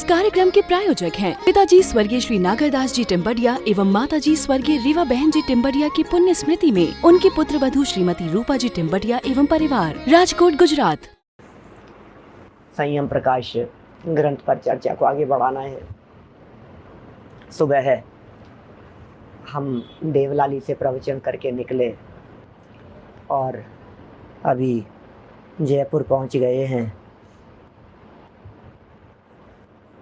कार्यक्रम के प्रायोजक हैं पिताजी स्वर्गीय श्री नागरदास जी टिम्बडिया एवं माताजी स्वर्गीय रीवा बहन जी टिम्बडिया की पुण्य स्मृति में उनकी पुत्र वधू श्रीमती रूपा जी टिम्बडिया एवं परिवार, राजकोट, गुजरात। संयम प्रकाश ग्रंथ पर चर्चा को आगे बढ़ाना है। सुबह है हम देवलाली से प्रवचन करके निकले और अभी जयपुर पहुंच गए हैं।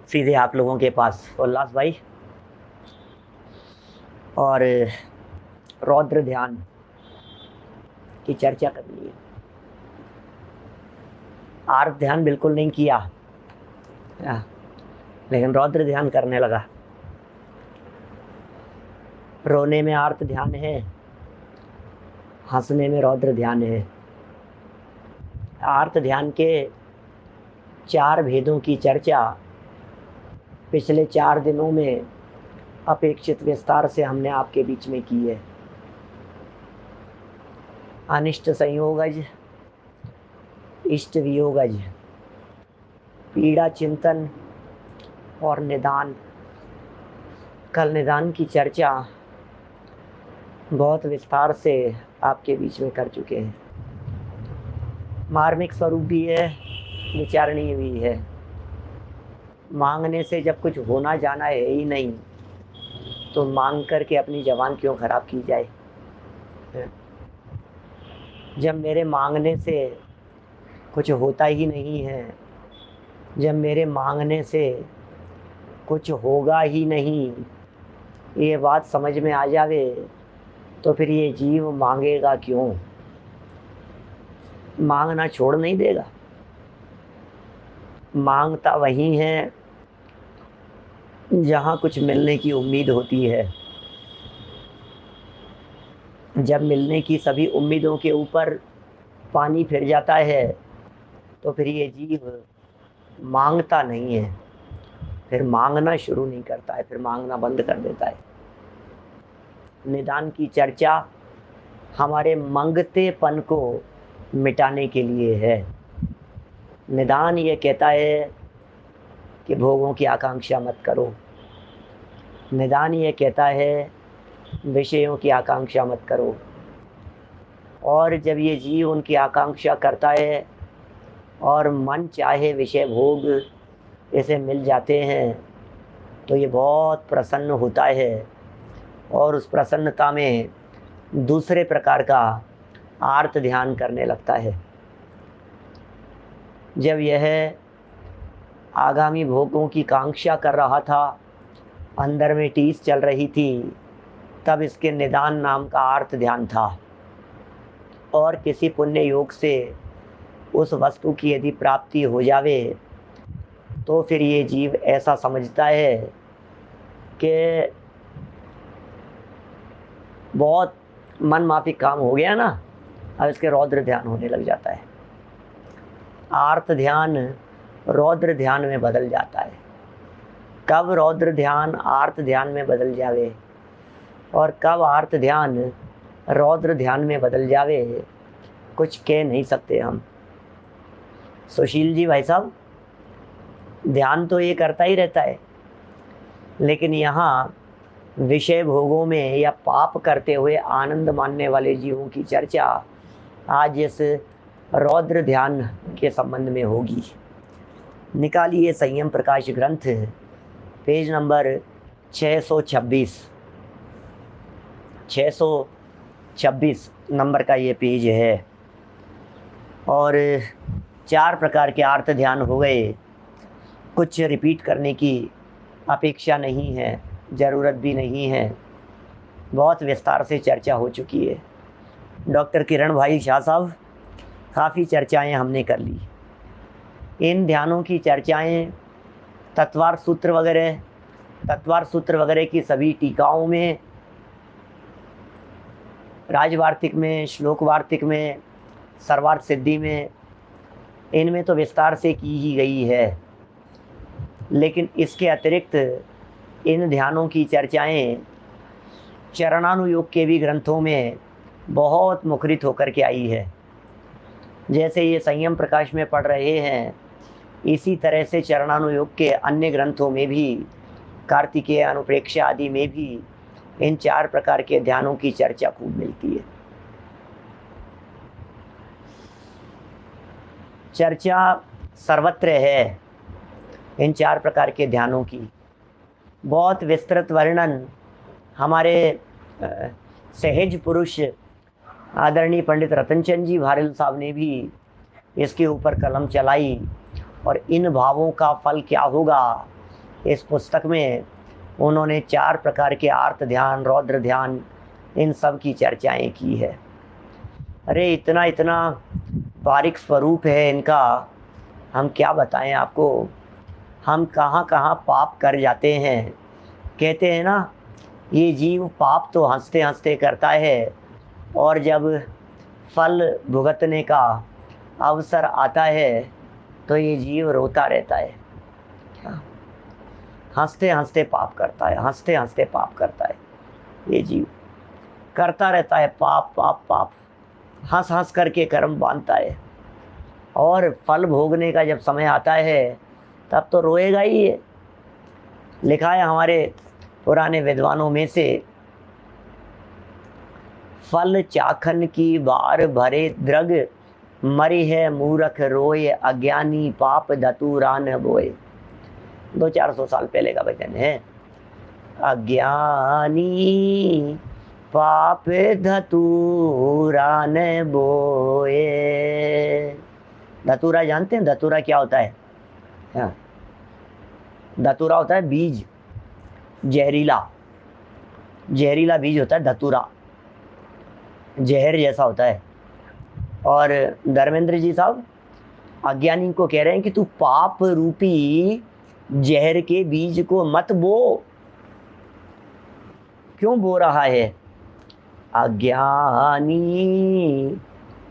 सीधे आप लोगों के पास उल्लास भाई और रौद्र ध्यान की चर्चा करनी है। आर्त ध्यान बिल्कुल नहीं किया, लेकिन रौद्र ध्यान करने लगा। रोने में आर्त ध्यान है, हंसने में रौद्र ध्यान है। आर्त ध्यान के 4 भेदों की चर्चा पिछले 4 दिनों में अपेक्षित विस्तार से हमने आपके बीच में की है। अनिष्ट संयोगज, इष्ट वियोगज, पीड़ा चिंतन और निदान। कल निदान की चर्चा बहुत विस्तार से आपके बीच में कर चुके हैं। मार्मिक स्वरूप भी है, विचारणीय भी है। मांगने से जब कुछ होना जाना है ही नहीं तो मांग करके अपनी जबान क्यों खराब की जाए। जब मेरे मांगने से कुछ होता ही नहीं है, जब मेरे मांगने से कुछ होगा ही नहीं, ये बात समझ में आ जावे तो फिर ये जीव मांगेगा क्यों। मांगना छोड़ नहीं देगा। मांगता वही है जहाँ कुछ मिलने की उम्मीद होती है। जब मिलने की सभी उम्मीदों के ऊपर पानी फिर जाता है तो फिर ये जीव मांगता नहीं है, फिर मांगना शुरू नहीं करता है, फिर मांगना बंद कर देता है। निदान की चर्चा हमारे मांगतेपन को मिटाने के लिए है। निदान ये कहता है कि भोगों की आकांक्षा मत करो। निदान ये कहता है विषयों की आकांक्षा मत करो। और जब ये जीव उनकी आकांक्षा करता है और मन चाहे विषय भोग इसे मिल जाते हैं तो ये बहुत प्रसन्न होता है और उस प्रसन्नता में दूसरे प्रकार का आर्त ध्यान करने लगता है। जब यह आगामी भोगों की कांक्षा कर रहा था, अंदर में टीस चल रही थी, तब इसके निदान नाम का आर्त ध्यान था। और किसी पुण्य योग से उस वस्तु की यदि प्राप्ति हो जावे तो फिर ये जीव ऐसा समझता है कि बहुत मन माफिक काम हो गया ना, अब इसके रौद्र ध्यान होने लग जाता है। आर्त ध्यान रौद्र ध्यान में बदल जाता है। कब रौद्र ध्यान आर्त ध्यान में बदल जावे और कब आर्त ध्यान रौद्र ध्यान में बदल जावे, कुछ कह नहीं सकते हम। सुशील जी भाई साहब, ध्यान तो ये करता ही रहता है, लेकिन यहाँ विषय भोगों में या पाप करते हुए आनंद मानने वाले जीवों की चर्चा आज इस रौद्र ध्यान के संबंध में होगी। निकालिए संयम प्रकाश ग्रंथ, पेज नंबर 626 नंबर का ये पेज है। और 4 प्रकार के आर्त ध्यान हो गए। कुछ रिपीट करने की अपेक्षा नहीं है, ज़रूरत भी नहीं है, बहुत विस्तार से चर्चा हो चुकी है। डॉक्टर किरण भाई शाह साहब, काफ़ी चर्चाएं हमने कर ली। इन ध्यानों की चर्चाएं तत्वार सूत्र वगैरह की सभी टीकाओं में, राजवार्तिक में, श्लोक वार्तिक में, सर्वार्थ सिद्धि में, इनमें तो विस्तार से की ही गई है। लेकिन इसके अतिरिक्त इन ध्यानों की चर्चाएं चरणानुयोग के भी ग्रंथों में बहुत मुखरित होकर के आई है। जैसे ये संयम प्रकाश में पढ़ रहे हैं इसी तरह से चरणानुयोग के अन्य ग्रंथों में भी, कार्तिकेय, अनुप्रेक्ष्य आदि में भी इन 4 प्रकार के ध्यानों की चर्चा खूब मिलती है। चर्चा सर्वत्र है इन 4 प्रकार के ध्यानों की। बहुत विस्तृत वर्णन हमारे सहज पुरुष आदरणीय पंडित रतनचंद जी भारल साहब ने भी इसके ऊपर कलम चलाई, और इन भावों का फल क्या होगा इस पुस्तक में उन्होंने 4 प्रकार के आर्त ध्यान, रौद्र ध्यान, इन सब की चर्चाएं की है। अरे इतना इतना बारीक स्वरूप है इनका, हम क्या बताएं आपको। हम कहाँ कहाँ पाप कर जाते हैं। कहते हैं ना, ये जीव पाप तो हंसते हंसते करता है, और जब फल भुगतने का अवसर आता है तो ये जीव रोता रहता है। हंसते हंसते पाप करता है, हंसते हंसते पाप करता है। ये जीव करता रहता है पाप पाप पाप, हंस हंस करके कर्म बांधता है, और फल भोगने का जब समय आता है तब तो रोएगा ही है। लिखा है हमारे पुराने विद्वानों में से, फल चाखन की बार भरे द्रग, मरी है मूरख रोए, अज्ञानी पाप धतूरा न बोए। 200-400 साल पहले का वचन है। अज्ञानी पाप धतूरा न बोए। धतूरा जानते हैं? धतूरा क्या होता है? हाँ, धतूरा होता है बीज, जहरीला जहरीला बीज होता है धतूरा, जहर जैसा होता है। और धर्मेंद्र जी साहब अज्ञानी को कह रहे हैं कि तू पाप रूपी जहर के बीज को मत बो। क्यों बो रहा है? अज्ञानी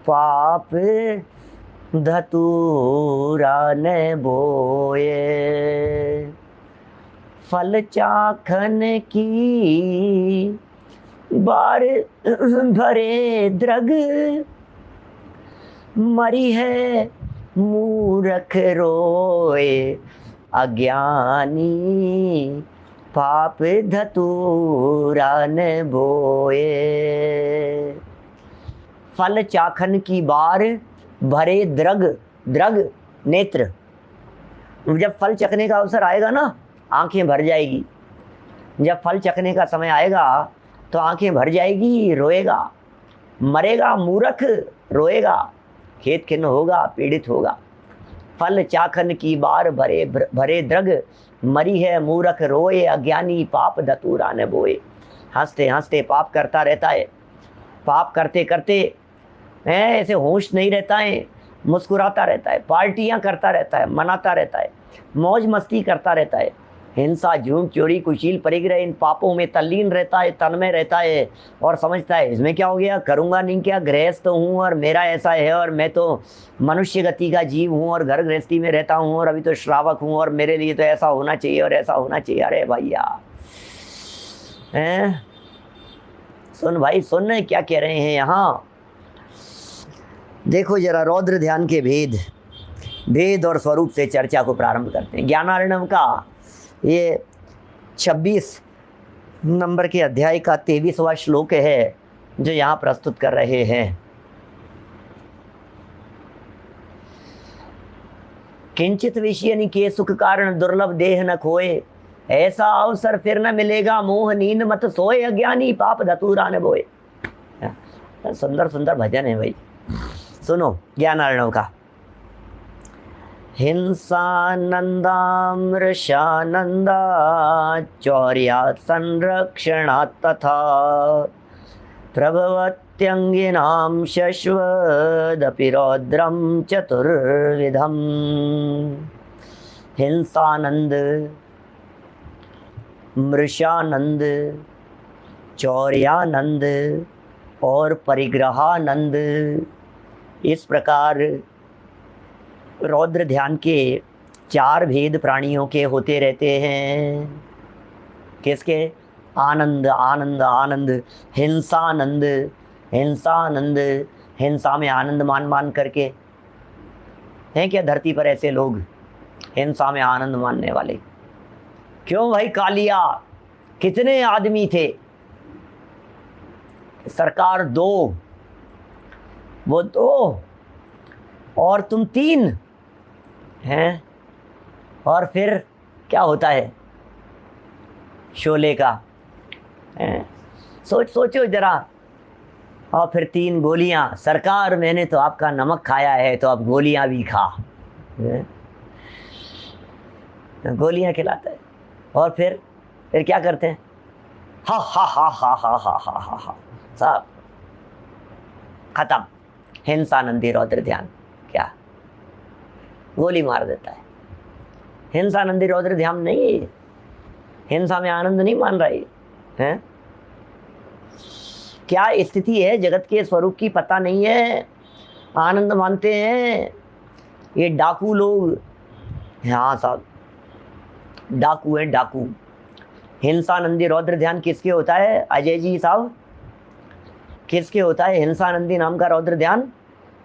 पाप धतूरा न बोए, फल चाखन की बार भरे द्रग, मरी है मूरख रोए, अज्ञानी पाप धतूरा न बोए। फल चाखन की बार भरे द्रग, द्रग नेत्र। जब फल चखने का अवसर आएगा ना, आंखें भर जाएगी। जब फल चखने का समय आएगा तो आंखें भर जाएगी, रोएगा। मरेगा मूर्ख, रोएगा, खेत खिन्न होगा, पीड़ित होगा। फल चाखन की बार भरे भरे द्रग, मरी है मूर्ख रोए, अज्ञानी पाप धतूरा न बोए। हंसते हंसते पाप करता रहता है। पाप करते करते ऐसे होश नहीं रहता है, मुस्कुराता रहता है, पार्टियां करता रहता है, मनाता रहता है, मौज मस्ती करता रहता है। हिंसा, झूठ, चोरी, कुशील, परिग्रह, इन पापों में तल्लीन रहता है, तन्मय रहता है, और समझता है इसमें क्या हो गया, करूँगा नहीं क्या, गृहस्थ हूँ और मेरा ऐसा है, और मैं तो मनुष्य गति का जीव हूँ और घर गृहस्थी में रहता हूँ और अभी तो श्रावक हूँ और मेरे लिए तो ऐसा होना चाहिए और ऐसा होना चाहिए। अरे भैया हैं, सुन भाई सुन, क्या कह रहे हैं यहाँ। देखो जरा रौद्र ध्यान के भेद और स्वरूप से चर्चा को प्रारंभ करते हैं। ज्ञानार्णव का ये 26 नंबर के अध्याय का 23वां श्लोक है जो यहाँ प्रस्तुत कर रहे हैं। किंचित विषय निके सुख कारण दुर्लभ देह न खोए, ऐसा अवसर फिर न मिलेगा, मोह नींद मत सोए, अज्ञानी पाप धतूरा न बोए। सुंदर सुंदर भजन है भाई, सुनो ज्ञानार्णव का। हिंसानंदा मृषानंदा चौर्या संरक्षणा तथा प्रभवत्यंगिनां शश्वदपि रौद्रम चतुर्विधम। हिंसानंद, मृषानंद, चौर्यानंद और परिग्रहानंद, इस प्रकार रौद्र ध्यान के 4 भेद प्राणियों के होते रहते हैं। किसके? आनंद आनंद आनंद, हिंसानंद हिंसानंद, हिंसा में आनंद मान मान करके। हैं क्या धरती पर ऐसे लोग हिंसा में आनंद मानने वाले। क्यों भाई कालिया, कितने आदमी थे? सरकार 2, वो 2 और तुम 3 हैं। और फिर क्या होता है शोले का, सोचो जरा। और फिर 3 गोलियां, सरकार मैंने तो आपका नमक खाया है तो अब गोलियां भी खा। गोलियां खिलाता है और फिर क्या करते हैं? हा हा हा हा हा हा हा हा हा, सब खत्म। हिंसानंदी रौद्र ध्यान क्या गोली मार देता है। हिंसानंदी रौद्र ध्यान नहीं, हिंसा में आनंद नहीं मान रही है। क्या स्थिति है जगत के स्वरूप की पता नहीं है, आनंद मानते हैं ये डाकू लोग। हाँ साहब, डाकू है डाकू। हिंसानंदी रौद्र ध्यान किसके होता है अजय जी साहब? किसके होता है हिंसानंदी नाम का रौद्र ध्यान?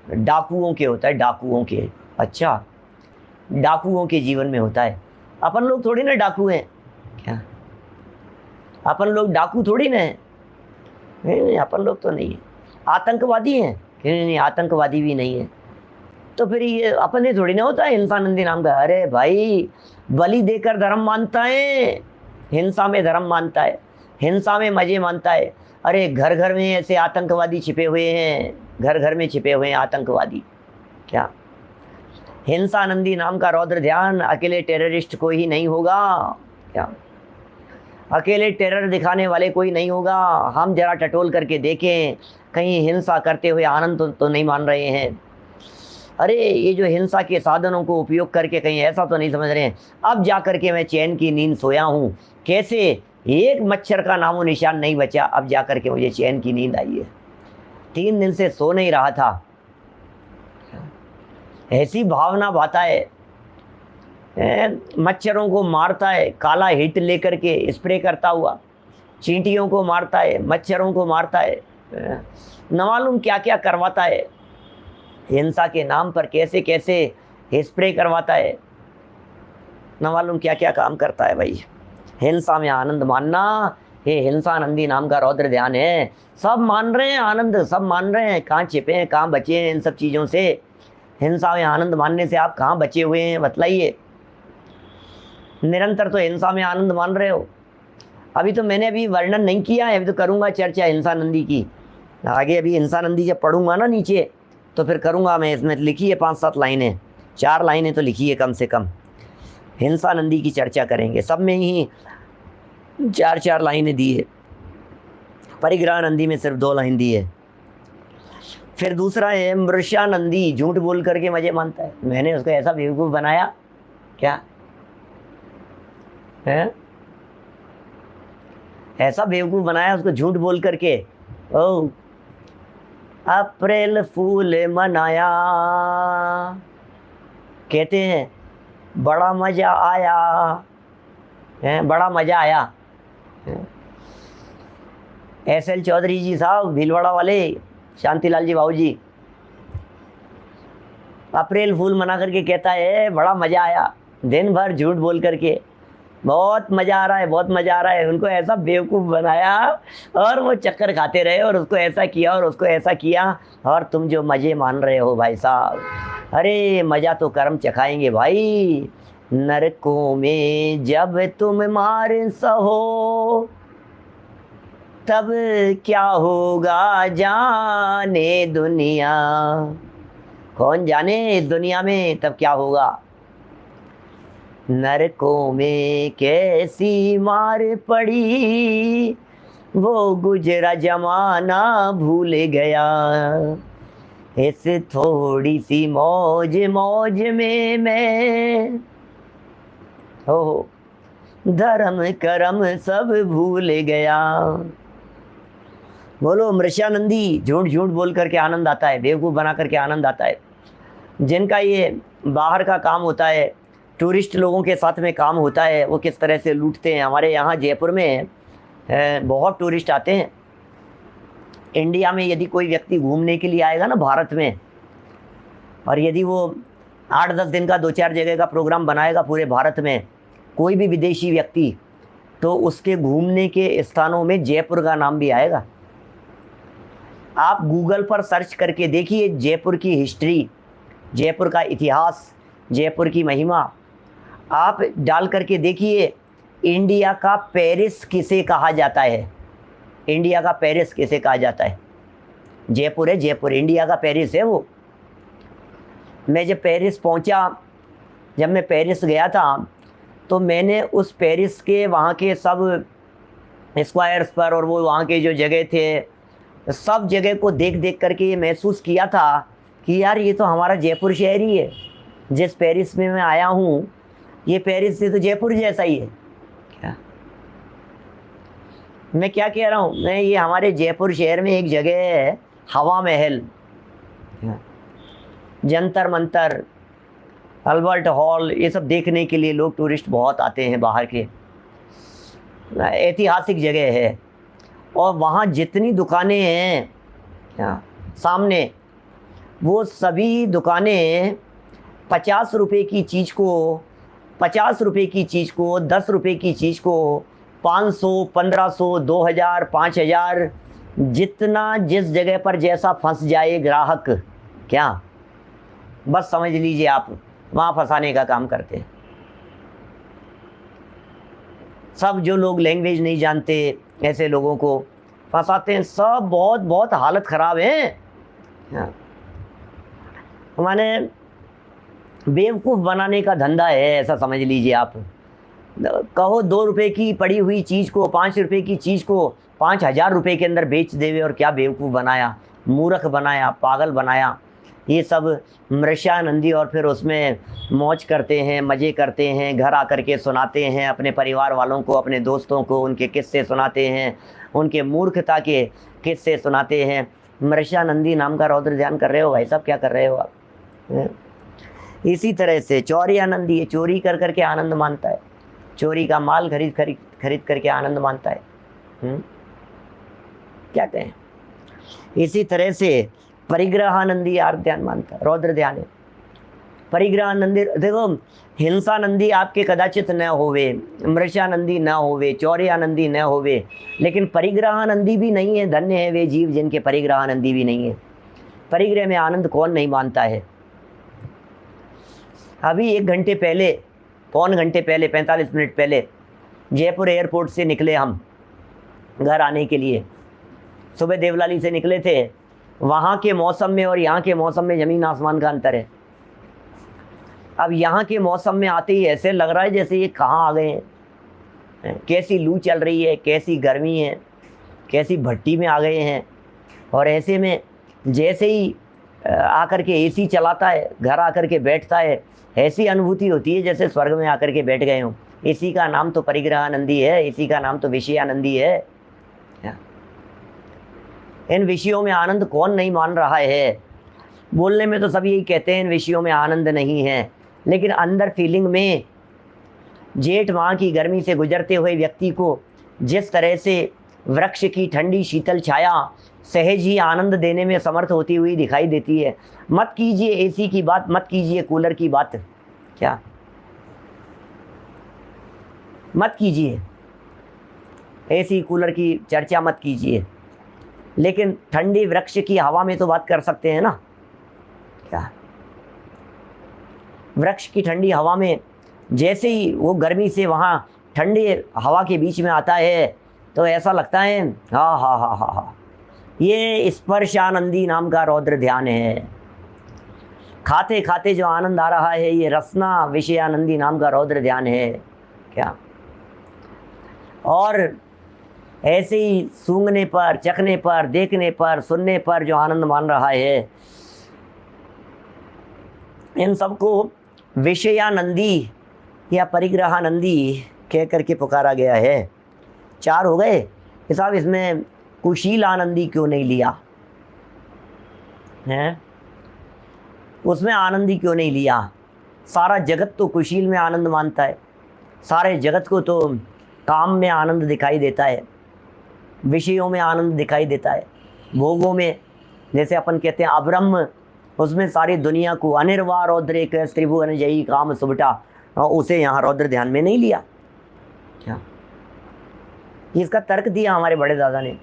डाकुओं के होता है, डाकुओं के। अच्छा, डाकुओं के जीवन में होता है। अपन लोग थोड़ी ना डाकू हैं क्या? अपन लोग डाकू थोड़ी ना हैं। नहीं, अपन लोग तो नहीं है। आतंकवादी हैं? नहीं, आतंकवादी भी नहीं है। तो फिर ये अपने थोड़ी ना होता है हिंसानंदी नाम का। अरे भाई, बलि देकर धर्म मानता है, हिंसा में धर्म मानता है, हिंसा में मजे मानता है। अरे घर घर में ऐसे आतंकवादी छिपे हुए हैं, घर घर में छिपे हुए हैं आतंकवादी। क्या हिंसानंदी नाम का रौद्र ध्यान अकेले टेररिस्ट को ही नहीं होगा क्या? अकेले टेरर दिखाने वाले कोई नहीं होगा। हम जरा टटोल करके देखें, कहीं हिंसा करते हुए आनंद तो नहीं मान रहे हैं। अरे ये जो हिंसा के साधनों को उपयोग करके कहीं ऐसा तो नहीं समझ रहे हैं अब जा कर के मैं चैन की नींद सोया हूँ। कैसे एक मच्छर का नामो निशान नहीं बचा, अब जा कर के मुझे चैन की नींद आई है। 3 दिन से सो नहीं रहा था। ऐसी भावना भाता है, मच्छरों को मारता है, काला हिट लेकर के स्प्रे करता हुआ चींटियों को मारता है, मच्छरों को मारता है, न मालूम क्या क्या करवाता है। हिंसा के नाम पर कैसे कैसे स्प्रे करवाता है, न मालूम क्या क्या काम करता है भाई। हिंसा में आनंद मानना, ये हिंसानंदी नाम का रौद्र ध्यान है। सब मान रहे हैं आनंद, सब मान रहे हैं। कहाँ छिपे हैं, कहाँ बचे हैं इन सब चीज़ों से? हिंसा में आनंद मानने से आप कहाँ बचे हुए हैं बतलाइए। निरंतर तो हिंसा में आनंद मान रहे हो। अभी तो मैंने अभी वर्णन नहीं किया है, अभी तो करूँगा चर्चा हिंसानंदी की। आगे अभी हिंसानंदी जब पढ़ूंगा ना नीचे तो फिर करूँगा मैं। इसमें लिखी है 5-7 लाइनें, 4 लाइनें तो लिखी है कम से कम। हिंसानंदी की चर्चा करेंगे, सब में ही 4-4 लाइनें दी है। परिग्रहानंदी में सिर्फ 2 लाइन दी है। फिर दूसरा है मृषानंदी, झूठ बोल करके मजे मानता है। मैंने उसको ऐसा बेवकूफ़ बनाया क्या है? ऐसा बेवकूफ़ बनाया उसको झूठ बोल करके। ओ अप्रैल फूल मनाया, कहते हैं बड़ा मज़ा आया है, बड़ा मज़ा आया। SL चौधरी जी साहब भीलवाड़ा वाले, शांतिलाल जी बाबू जी, अप्रैल फूल मना करके कहता है बड़ा मज़ा आया। दिन भर झूठ बोल करके बहुत मज़ा आ रहा है, बहुत मज़ा आ रहा है। उनको ऐसा बेवकूफ़ बनाया और वो चक्कर खाते रहे और उसको ऐसा किया और उसको ऐसा किया। और तुम जो मज़े मान रहे हो भाई साहब, अरे मज़ा तो कर्म चखाएंगे भाई। नरकों में जब तुम मार सहो तब क्या होगा जाने दुनिया। कौन जाने इस दुनिया में तब क्या होगा। नरकों में कैसी मार पड़ी, वो गुजरा जमाना भूल गया। इस थोड़ी सी मौज मौज में मैं हो धर्म करम सब भूल गया। बोलो मृषानंदी, झूठ झूठ बोल करके आनंद आता है, बेवकूफ़ बना करके आनंद आता है। जिनका ये बाहर का काम होता है, टूरिस्ट लोगों के साथ में काम होता है, वो किस तरह से लूटते हैं। हमारे यहाँ जयपुर में बहुत टूरिस्ट आते हैं। इंडिया में यदि कोई व्यक्ति घूमने के लिए आएगा ना भारत में, और यदि वो 8-10 दिन का 2-4 जगह का प्रोग्राम बनाएगा पूरे भारत में कोई भी विदेशी व्यक्ति, तो उसके घूमने के स्थानों में जयपुर का नाम भी आएगा। आप गूगल पर सर्च करके देखिए जयपुर की हिस्ट्री, जयपुर का इतिहास, जयपुर की महिमा। आप डाल करके देखिए इंडिया का पेरिस किसे कहा जाता है, इंडिया का पेरिस किसे कहा जाता है? जयपुर है, जयपुर इंडिया का पेरिस है वो। मैं जब पेरिस पहुंचा, जब मैं पेरिस गया था, तो मैंने उस पेरिस के वहाँ के सब स्क्वायर्स पर और वो वहाँ के जो जगह थे, सब जगह को देख देख करके ये महसूस किया था कि यार ये तो हमारा जयपुर शहर ही है। जिस पेरिस में मैं आया हूँ, ये पेरिस से तो जयपुर जैसा ही है। क्या मैं क्या कह रहा हूँ? मैं ये हमारे जयपुर शहर में एक जगह है हवा महल, जंतर मंतर, अल्बर्ट हॉल, ये सब देखने के लिए लोग टूरिस्ट बहुत आते हैं बाहर के। ऐतिहासिक जगह है और वहाँ जितनी दुकानें हैं सामने, वो सभी दुकानें 50 रुपये की चीज़ को 10 रुपये की चीज़ को 500, 1500, 2000, 5000, जितना जिस जगह पर जैसा फंस जाए ग्राहक, क्या बस समझ लीजिए आप वहाँ फंसाने का काम करते हैं। सब जो लोग लैंग्वेज नहीं जानते ऐसे लोगों को फंसाते हैं। सब बहुत बहुत हालत ख़राब है। माने बेवकूफ़ बनाने का धंधा है, ऐसा समझ लीजिए आप। कहो 2 रुपये की पड़ी हुई चीज़ को, 5 रुपये की चीज़ को 5000 रुपये के अंदर बेच देवे, और क्या बेवकूफ़ बनाया, मूर्ख बनाया, पागल बनाया। ये सब मृषानंदी और फिर उसमें मौज करते हैं, मज़े करते हैं, घर आकर के सुनाते हैं अपने परिवार वालों को, अपने दोस्तों को, उनके किस्से सुनाते हैं, उनके मूर्खता के किस्से सुनाते हैं। मृषानंदी नाम का रौद्र ध्यान कर रहे हो भाई साहब, क्या कर रहे हो आप? इसी तरह से चौरियानंदी, ये चोरी कर करके आनंद मानता है, चोरी का माल खरीद करके आनंद मानता है। क्या कहें? इसी तरह से परिग्रहानंदी यार ध्यान मानता है, रौद्र ध्यान है। परिग्रहानंदी देखो, हिंसानंदी आपके कदाचित न होवे, मृषानंदी न होवे, चौरियानंदी न होवे, लेकिन परिग्रहानंदी भी नहीं है। धन्य है वे जीव जिनके परिग्रहानंदी भी नहीं है। परिग्रह में आनंद कौन नहीं मानता है? अभी 1 घंटे पहले, पौन घंटे पहले, 45 मिनट पहले जयपुर एयरपोर्ट से निकले हम घर आने के लिए। सुबह देवलाली से निकले थे। वहाँ के मौसम में और यहाँ के मौसम में ज़मीन आसमान का अंतर है। अब यहाँ के मौसम में आते ही ऐसे लग रहा है जैसे ये कहाँ आ गए हैं, कैसी लू चल रही है, कैसी गर्मी है, कैसी भट्टी में आ गए हैं। और ऐसे में जैसे ही आकर के एसी चलाता है, घर आकर के बैठता है, ऐसी अनुभूति होती है जैसे स्वर्ग में आकर के बैठ गए हों। इसी का नाम तो परिग्रहानंदी है, इसी का नाम तो विषयानंदी है। इन विषयों में आनंद कौन नहीं मान रहा है? बोलने में तो सब यही कहते हैं इन विषयों में आनंद नहीं है, लेकिन अंदर फीलिंग में जेठ माह की गर्मी से गुजरते हुए व्यक्ति को जिस तरह से वृक्ष की ठंडी शीतल छाया सहज ही आनंद देने में समर्थ होती हुई दिखाई देती है। मत कीजिए एसी की बात, मत कीजिए कूलर की बात, क्या मत कीजिए, एसी कूलर की चर्चा मत कीजिए, लेकिन ठंडी वृक्ष की हवा में तो बात कर सकते हैं ना। क्या वृक्ष की ठंडी हवा में जैसे ही वो गर्मी से वहाँ ठंडी हवा के बीच में आता है तो ऐसा लगता है हाँ हाँ हाँ हाँ हाँ, ये स्पर्शानंदी नाम का रौद्र ध्यान है। खाते खाते जो आनंद आ रहा है, ये रसना विषयानंदी नाम का रौद्र ध्यान है। क्या और ऐसे ही सूंघने पर, चखने पर, देखने पर, सुनने पर जो आनंद मान रहा है, इन सबको विषयानंदी या परिग्रहानंदी कह करके पुकारा गया है। 4 हो गए कि साहब, इसमें कुशील आनंदी क्यों नहीं लिया है? उसमें आनंदी क्यों नहीं लिया? सारा जगत तो कुशील में आनंद मानता है, सारे जगत को तो काम में आनंद दिखाई देता है, विषयों में आनंद दिखाई देता है, भोगों में। जैसे अपन कहते हैं अब्रह्म उसमें सारी दुनिया को अनिर्वाण रौद्रिक त्रिभुवन जयी काम सुबटा, उसे यहाँ रौद्र ध्यान में नहीं लिया। क्या इसका तर्क दिया हमारे बड़े दादा ने।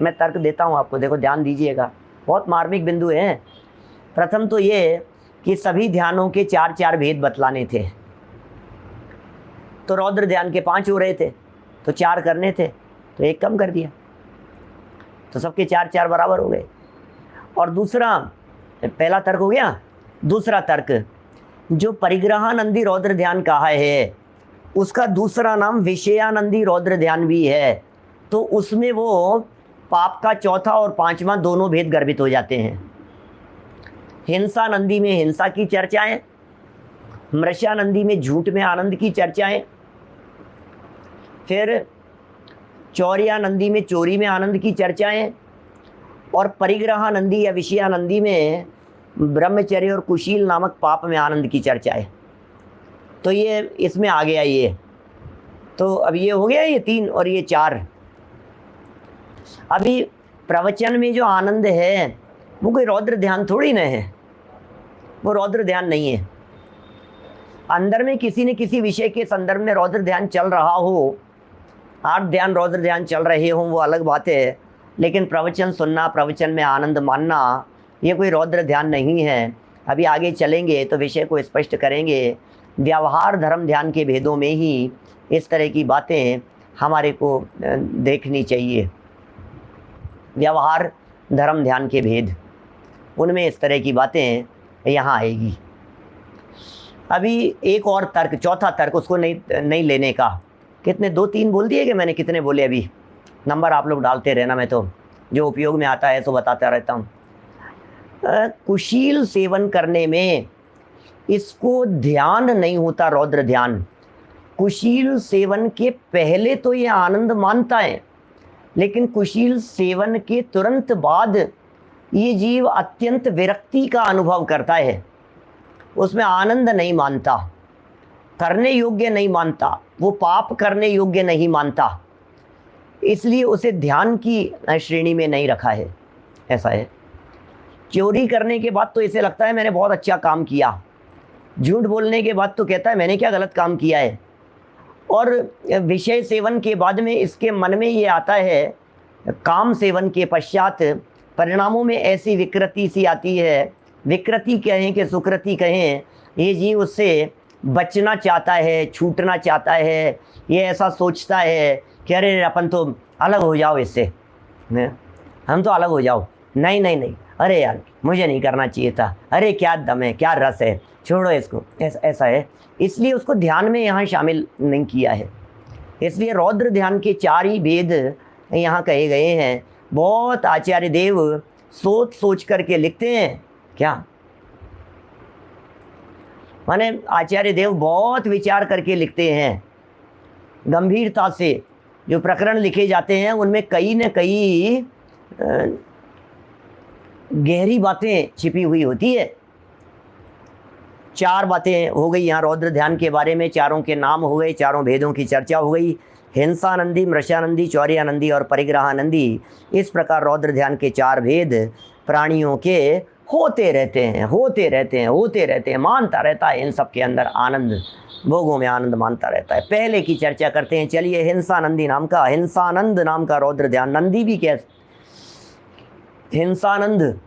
मैं तर्क देता हूँ आपको, देखो ध्यान दीजिएगा, बहुत मार्मिक बिंदु हैं। प्रथम तो ये कि सभी ध्यानों के 4 भेद बतलाने थे, तो रौद्र ध्यान के 5 हो रहे थे, तो 4 करने थे, तो 1 कम कर दिया, तो सबके 4 बराबर हो गए। और दूसरा, पहला तर्क हो गया। दूसरा तर्क, जो परिग्रहानंदी रौद्र ध्यान कहा है उसका दूसरा नाम विषयानंदी रौद्र ध्यान भी है, तो उसमें वो पाप का चौथा और 5वां दोनों भेद गर्भित हो जाते हैं। हिंसानंदी में हिंसा की चर्चाएं, मृषानंदी में झूठ में आनंद की चर्चाएं, फिर चौर्यानंदी में चोरी में आनंद की चर्चाएं, और परिग्रहानंदी या विषयानंदी में ब्रह्मचर्य और कुशील नामक पाप में आनंद की चर्चाएं। तो ये इसमें आ गया ये, तो अब ये हो गया ये 3 और ये 4। अभी प्रवचन में जो आनंद है वो कोई रौद्र ध्यान थोड़ी न है, वो रौद्र ध्यान नहीं है। अंदर में किसी न किसी विषय के संदर्भ में रौद्र ध्यान चल रहा हो, 8 ध्यान रौद्र ध्यान चल रहे हों, वो अलग बात है, लेकिन प्रवचन सुनना, प्रवचन में आनंद मानना, ये कोई रौद्र ध्यान नहीं है। अभी आगे चलेंगे तो विषय को स्पष्ट करेंगे। व्यवहार धर्म ध्यान के भेदों में ही इस तरह की बातें हमारे को देखनी चाहिए। व्यवहार धर्म ध्यान के भेद, उनमें इस तरह की बातें यहाँ आएगी। अभी एक और तर्क, चौथा तर्क, उसको नहीं लेने का। कितने 2-3 बोल दिए कि मैंने कितने बोले? अभी नंबर आप लोग डालते रहना, मैं तो जो उपयोग में आता है तो बताता रहता हूँ। कुशील सेवन करने में इसको ध्यान नहीं होता, रौद्र ध्यान। कुशील सेवन के पहले तो ये आनंद मानता है, लेकिन कुशील सेवन के तुरंत बाद ये जीव अत्यंत विरक्ति का अनुभव करता है, उसमें आनंद नहीं मानता, करने योग्य नहीं मानता, वो पाप करने योग्य नहीं मानता, इसलिए उसे ध्यान की श्रेणी में नहीं रखा है। ऐसा है। चोरी करने के बाद तो इसे लगता है मैंने बहुत अच्छा काम किया, झूठ बोलने के बाद तो कहता है मैंने क्या गलत काम किया है, और विषय सेवन के बाद में इसके मन में ये आता है, काम सेवन के पश्चात परिणामों में ऐसी विकृति सी आती है, विकृति कहें कि सुकृति कहें, ये जीव उससे बचना चाहता है, छूटना चाहता है। ये ऐसा सोचता है कि अरे अपन तो अलग हो जाओ इससे, हम तो अलग हो जाओ, नहीं, अरे यार मुझे नहीं करना चाहिए था, अरे क्या दम है, क्या रस है, छोड़ो इसको, ऐसा है। इसलिए उसको ध्यान में यहाँ शामिल नहीं किया है। इसलिए रौद्र ध्यान के 4 ही भेद यहाँ कहे गए हैं। बहुत आचार्य देव सोच करके लिखते हैं। क्या माने, आचार्य देव बहुत विचार करके लिखते हैं, गंभीरता से। जो प्रकरण लिखे जाते हैं उनमें कई न कई गहरी बातें छिपी हुई होती है। 4 बातें हो गई यहाँ रौद्र ध्यान के बारे में, 4 के नाम हो गए, 4 भेदों की चर्चा हो गई। हिंसानंदी, मृषानंदी, चौर्यानंदी और परिग्रहानंदी। इस प्रकार रौद्र ध्यान के 4 भेद प्राणियों के होते रहते हैं, मानता रहता है इन सब के अंदर आनंद, भोगों में आनंद मानता रहता है। पहले की चर्चा करते हैं। चलिए, हिंसानंद नाम का रौद्र ध्यान, नंदी भी क्या, हिंसानंद,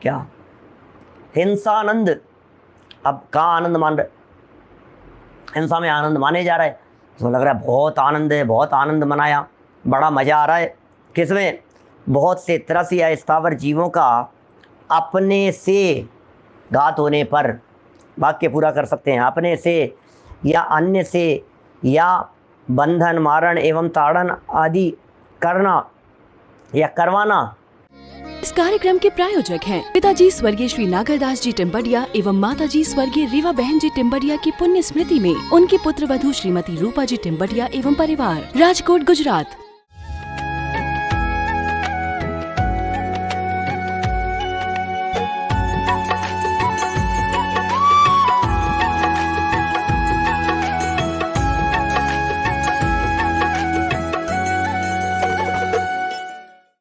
क्या हिंसानंद, अब कहाँ आनंद मान रहे, हिंसा में आनंद माने जा रहा है, तो लग रहा है बहुत आनंद है, बहुत आनंद मनाया, बड़ा मज़ा आ रहा है। किसमें? बहुत से त्रस या स्थावर जीवों का अपने से घात होने पर, वाक्य पूरा कर सकते हैं, अपने से या अन्य से या बंधन, मारण एवं ताड़न आदि करना या करवाना। इस कार्यक्रम के प्रायोजक हैं पिताजी स्वर्गीय श्री नागरदास जी टिम्बडिया एवं माताजी स्वर्गीय रीवा बहन जी टिम्बडिया की पुण्य स्मृति में उनकी पुत्र वधू श्रीमती रूपा जी टिम्बडिया एवं परिवार, राजकोट, गुजरात।